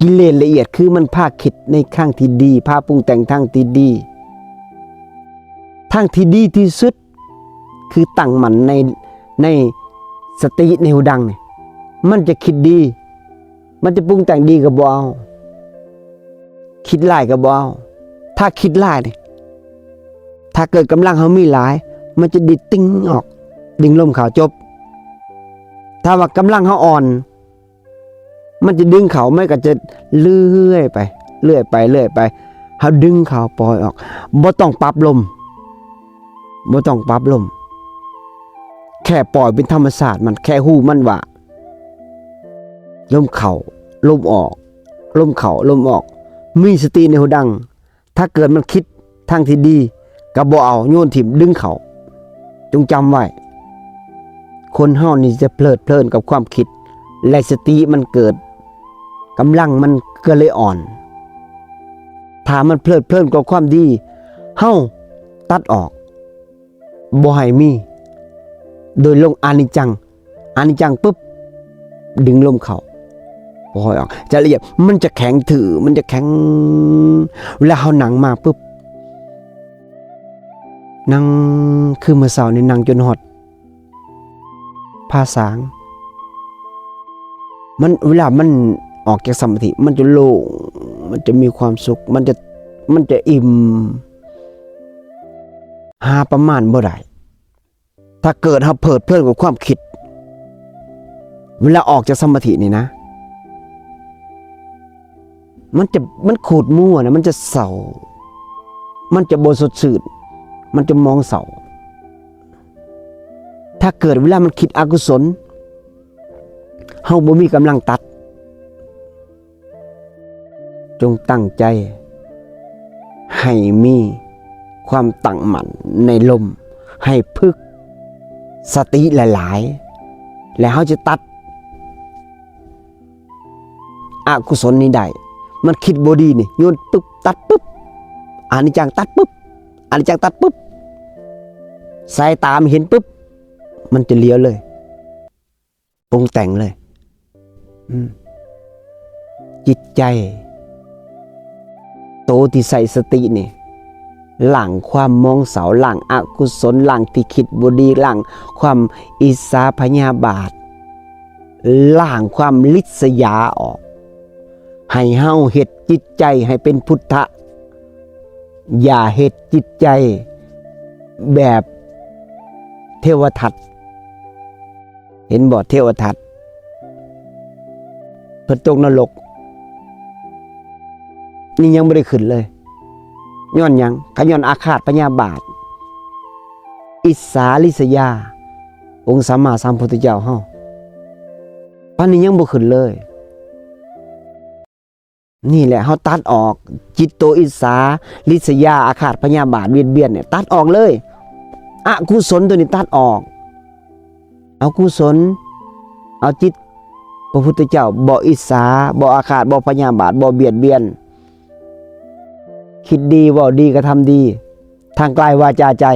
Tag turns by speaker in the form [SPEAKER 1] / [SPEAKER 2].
[SPEAKER 1] กิเลสละเอียดคือมันภาคคิดในข้างที่ดีภาคปรุงแต่งทางที่ดีทางที่ดีที่สุดคือตั้งมั่นในสติในหูดังเนี่ยมันจะคิดดีมันจะปรุงแต่งดีกับบ่เอาคิดร้ายกับบ่เอาถ้าคิดร้ายเนี่ยถ้าเกิดกำลังเขามีหลายมันจะดิดติ้งออกดิ่งลมขาวจบถ้าว่ากำลังเขาอ่อนมันจะดึงเขาไม่ก็จะเลื่อยไปเขาดึงเขาปล่อยออกบ่ต้องปรับลมแค่ปล่อยเป็นธรรมชาติมันแค่หูมันว่าลมเข้าลมออกลมเข้าลมออกมีสติในหูดังถ้าเกิดมันคิดทางที่ดีก็บ่เอาโยนถิ่มดึงเขาจงจำไว้คนเฮานี่จะเพลิดเพลินกับความคิดและสติมันเกิดกำลังมันก็เลยอ่อนถ้ามันเพลิดเพลินกับความดีเฮาตัดออกบ่ให้มีโดยลงอานิจจังปุ๊บดึงลมเข้าปล่อยออกจะละเอียดมันจะแข็งถือมันจะแข็งเวลาเฮานั่งมาปุ๊บนั่งคือเมื่อเช้านี่นั่งจนหดภาษางมันเวลามันออกจากสมาธิมันจะโล่งมันจะมีความสุขมันจะอิ่มหาประมาณบ่ได้ถ้าเกิดเฮาเพลิดเพลินกับความคิดเวลาออกจากสมาธินี่นะมันขูดมั่วนะมันจะเศร้ามันจะบ่สดชื่นมันจะมองเศร้าถ้าเกิดเวลามันคิดอกุศลเฮาบ่มีกำลังตัดจงตั้งใจให้มีความตั้งมั่นในลมให้พึกสติหลายๆแล้วเฮาจะตัดอกุศลนี้ได้มันคิดบ่ดีนี่โยนปึ๊บตัดปึ๊บอานิจจังตัดปึ๊บอานิจจังตัดปึ๊บสายตามเห็นปึ๊บมันจะเลี้ยวเลยปรุงแต่งเลยจิตใจโตที่ใส่สตินี่หลั่งความมองเสาหลั่งอกุศลหลั่งที่คิดบ่ดีหลั่งความอิจฉาพยาบาทหลั่งความลิษยาออกให้เฮาเฮ็ดจิตใจให้เป็นพุทธะอย่าเฮ็ดจิตใจแบบเทวทัตเห็นบ่เทวทัตเพิ่นตกนรกนี่ยังไม่ได้ขึ้นเลยย้อนหยังก็ย้อนอาฆาตพยาบาทอิจฉาริษยาองค์สัมมาสัมพุทธเจ้าเฮาปานนี้ยังบ่ขึ้นเลยนี่แหละเฮาตัดออกจิตโตอิจฉาริษยาอาฆาตพยาบาทเบียดเนี่ยตัดออกเลยอกุศลตัวนี้ตัดออกเอากุศลเอาจิตพระพุทธเจ้าบ่อิจฉาบ่อาฆาตบ่พยาบาทบ่เบียดเบียนคิดดีเว้าดีกระทำดีทางกายวาจาใจ